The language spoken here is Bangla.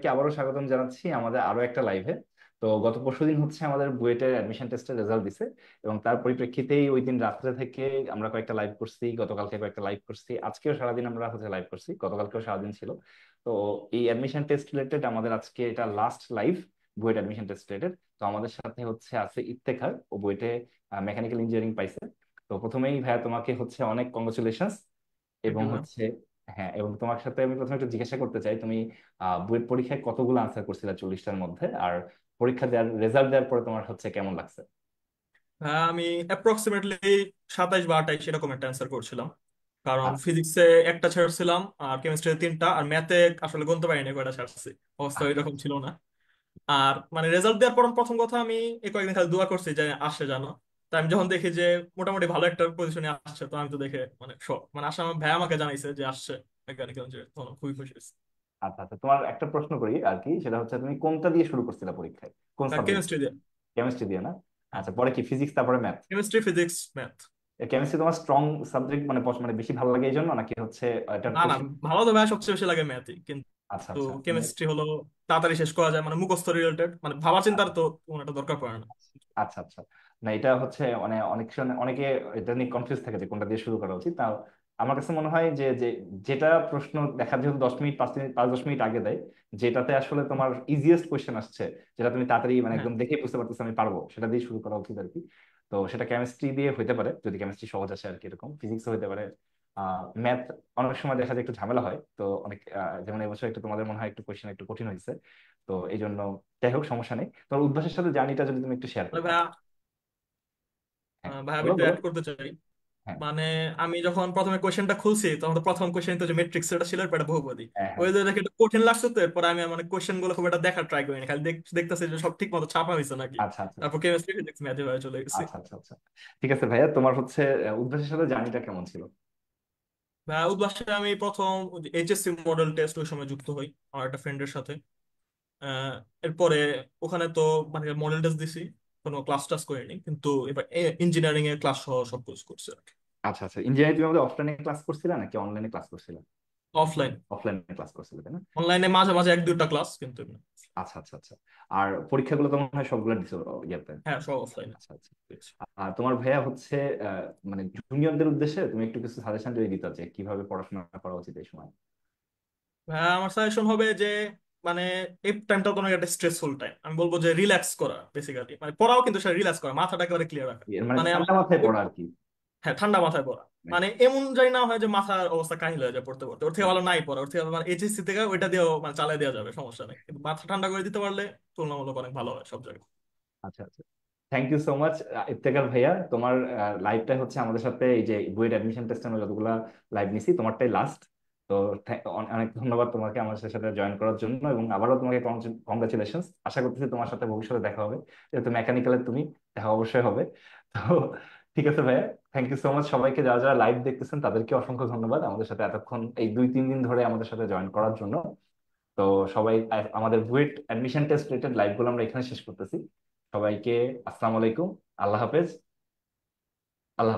সবাইকে আবারও স্বাগতম জানাচ্ছি আমাদের আরো একটা লাইভে। তো গত পরশুদিন হচ্ছে আমাদের বুয়েটের অ্যাডমিশন টেস্টের রেজাল্ট দিছে, এবং তার পরিপ্রেক্ষিতেই ওই দিন রাত্রে থেকে আমরা কয়েকটা লাইভ করছি, গতকালকে কয়েকটা লাইভ করছি, আজকেও সারাদিন আমরা হচ্ছে লাইভ করছি, গতকালকেও সারাদিন ছিল। তো এই অ্যাডমিশন টেস্ট রিলেটেড আমাদের আজকে এটা last live, BUET admission test related. তো আমাদের সাথে হচ্ছে আছে ইফতেখার, ও বুয়েটে মেকানিক্যাল ইঞ্জিনিয়ারিং পাইছে। তো প্রথমেই ভাইয়া তোমাকে হচ্ছে অনেক কংগ্রেচুলেশনস। থ্যাংক এবং ইউ ম্যাম। হচ্ছে, হ্যাঁ, এবং তোমার সাথে আমি প্রথমে একটু জিজ্ঞাসা করতে চাই, তুমি বুয়েট পরীক্ষায় কতগুলো আনসার করছিলে 40টার মধ্যে? আর পরীক্ষা দেওয়ার রেজাল্ট দেওয়ার পরে তোমার হচ্ছে কেমন লাগছে? হ্যাঁ, আমি অ্যাপ্রক্সিমেটলি 27 বা 28 এরকম একটা অ্যান্সার করছিলাম। কারণ আচ্ছা ফিজিক্সে একটা ছাড়ছিলাম, আর কেমিস্ট্রিতে তিনটা, আর ম্যাথে আসলে গুনতে পারিনি কয়টা ছাড়ছি। অবস্থা আচ্ছা এরকম ছিল না। আর মানে রেজাল্ট দেওয়ার পর প্রথম কথা আমি এই কয়েকদিন খালি দোয়া করছি যে আসে জানো। তো আমি যখন দেখি যে মোটামুটি ভালো একটা পজিশনে আসছে, তো আমি তো দেখে মানে শখ, মানে আসলে আমার ভাই আমাকে জানাইছে যে আসছে মেকানিক্যাল ইঞ্জিনিয়ার, তখন আমি খুবই খুশি হয়েছি। আচ্ছা আচ্ছা, তোমার একটা প্রশ্ন করি আর কি, সেটা হচ্ছে তুমি কোনটা দিয়ে শুরু করছিলে পরীক্ষায়, কোন সাবজেক্ট? কেমিস্ট্রি দিয়ে। কেমিস্ট্রি দিয়ে না? হ্যাঁ, আচ্ছা, পরে কি ফিজিক্স তারপরে math? Chemistry, physics, math. Chemistry তোমার স্ট্রং সাবজেক্ট, মানে মানে বেশি ভালো লাগে এই জন্য, নাকি হচ্ছে এটা না না, কোশ্চেন? ভালো তো ভাই সবচেয়ে বেশি লাগে ম্যাথই, আচ্ছা কিন্তু আচ্ছা কেমিস্ট্রি হলো তাড়াতাড়ি শেষ করা যায়, মানে মুখস্থ রিলেটেড, মানে ভাবা চিন্তার তো কোনো একটা দরকার পড়ে না। আচ্ছা আচ্ছা। না, এটা হচ্ছে মানে অনেক সময় অনেকে এটা নিয়ে কনফিউজ থাকে যে কোনটা দিয়ে শুরু করা উচিত। তা আমার কাছে মনে হয় যে যে যেটা প্রশ্ন দেখা, যেহেতু 10 মিনিট 5 মিনিট 5-10 মিনিট আগে দেয়, যেটাতে আসলে তোমার ইজিয়েস্ট কোয়েশ্চেন আসছে, যেটা তুমি তাড়াতাড়ি মানে হ্যাঁ একদম দেখেই বুঝতে পারতেছো আমি পারবো, সেটা দিয়ে শুরু করা উচিত আর কি। তো সেটা কেমিস্ট্রি দিয়ে হইতে পারে যদি কেমিস্ট্রি সহজ আসে আর কি, এরকম ফিজিক্স হইতে পারে। ম্যাথ অনেক সময় দেখা যায় একটু ঝামেলা হয়, তো অনেক যেমন এবছর একটু তোমাদের মনে হয় একটু কোয়েশ্চেন একটু কঠিন হয়েছে। তো এই জন্য যাই হোক, সমস্যা নেই। তোমার উদ্ভাসের সাথে জার্নিটা যদি তুমি একটু শেয়ার তাহলে করতে। ভাইয়া, হ্যাঁ, ভাইয়া আমি বলো একটু বলো। অ্যাড করতে চাই। হ্যাঁ মানে আমি যখন প্রথমে কোয়েশ্চেনটা খুলছি, তখন তো প্রথম কোয়েশ্চেন তো যে ম্যাট্রিক্স এটা ছিল, এরপর এটা বহুপদী। হ্যাঁ হ্যাঁ। ওই যে দেখে একটু কঠিন লাগছে, তো এরপর আমি মানে কোয়েশ্চেন গুলো খুব একটা দেখার ট্রাই করিনি, খালি দেখতেছি যে সব ঠিক মতো ছাপা হয়েছে নাকি। আচ্ছা আচ্ছা তারপর কেমিস্ট্রি, ফিজিক্স, ম্যাথে ভাবে চলে গেছি। আচ্ছা আচ্ছা আচ্ছা। ঠিক আছে ভাইয়া, তোমার হচ্ছে উদ্ভাসের সাথে জার্নিটা কেমন ছিল? ভাইয়া উদ্ভাসে আমি প্রথম এইচএসসি মডেল টেস্ট ওই সময় যুক্ত হই আমার একটা ফ্রেন্ডের সাথে। আহ, এরপরে ওখানে তো মানে মডেল টেস্ট দিছি, কোনো ক্লাস টাস করিনি, কিন্তু এবার ইঞ্জিনিয়ারিং এর ক্লাস সহ সব কোর্স করছি আর কি। আচ্ছা আচ্ছা, ইঞ্জিনিয়ারিং তুমি আমাদের অফলাইনে ক্লাস করছিলে নাকি অনলাইনে ক্লাস করছিলে? অফলাইন। অফলাইনে ক্লাস করছিলে তাই না? অনলাইনে মাঝে মাঝে এক দুইটা ক্লাস, কিন্তু এমনি। আচ্ছা আচ্ছা আচ্ছা। আর পরীক্ষাগুলো তো মনে হয় সবগুলো দিছো ইয়াতে? হ্যাঁ, সব অফলাইনে। আচ্ছা আচ্ছা। আর তোমার ভাইয়া হচ্ছে মানে জুনিয়রদের উদ্দেশ্যে তুমি একটু কিছু সাজেশন যদি দিতে যে কিভাবে পড়াশোনা করা উচিত এই সময়? হ্যাঁ, আমার সাজেশন হবে যে মানে এই টাইমটা তো অনেক একটা স্ট্রেসফুল টাইম, আমি বলবো যে রিল্যাক্স করা বেসিক্যালি, মানে পড়াও কিন্তু সেটা রিল্যাক্স করা, মাথাটা একেবারে ক্লিয়ার রাখা। এর মানে মানে ঠান্ডা মাথায় পড়া আর কি? হ্যাঁ, ঠান্ডা মাথায় পড়া। মানে এমন যাই না হয় যে মাথার অবস্থা কাহিল হয়ে যায় পড়তে পড়তে, ওর থেকে ভালো নাই পড়া, ওর থেকে মানে এইচএসসি থেকে ওইটা দিয়েও মানে চালিয়ে দেওয়া যাবে, সমস্যা নেই, কিন্তু মাথা ঠান্ডা করে দিতে পারলে তুলনামূলক অনেক ভালো হয় সব জায়গায়। আচ্ছা আচ্ছা। Thank you so much Iftekhar ভাইয়া। তোমার লাইভটা হচ্ছে আমাদের সাথে, এই যে বুয়েট অ্যাডমিশন টেস্ট আমরা যতগুলা লাইভ নিছি তোমারটাই লাস্ট। তো অনেক ধন্যবাদ তোমাকে আমাদের সাথে জয়েন করার জন্য, এবং আবারও তোমাকে কংগ্রাচুলেশন। আশা করতেছি তোমার সাথে ভবিষ্যতে দেখা হবে, যেহেতু মেকানিক্যালের তুমি, দেখা অবশ্যই হবে। তো ঠিক আছে ভাইয়া, থ্যাংক ইউ সো মাচ। সবাইকে যারা যারা লাইভ দেখতেছেন তাদেরকে অসংখ্য ধন্যবাদ আমাদের সাথে এতক্ষণ এই 2-3 দিন ধরে আমাদের সাথে জয়েন করার জন্য। তো সবাই, আমাদের BUET admission test related live গুলো আমরা এখানে শেষ করতেছি। সবাইকে আসসালামু আলাইকুম, আল্লাহ হাফেজ। আল্লাহ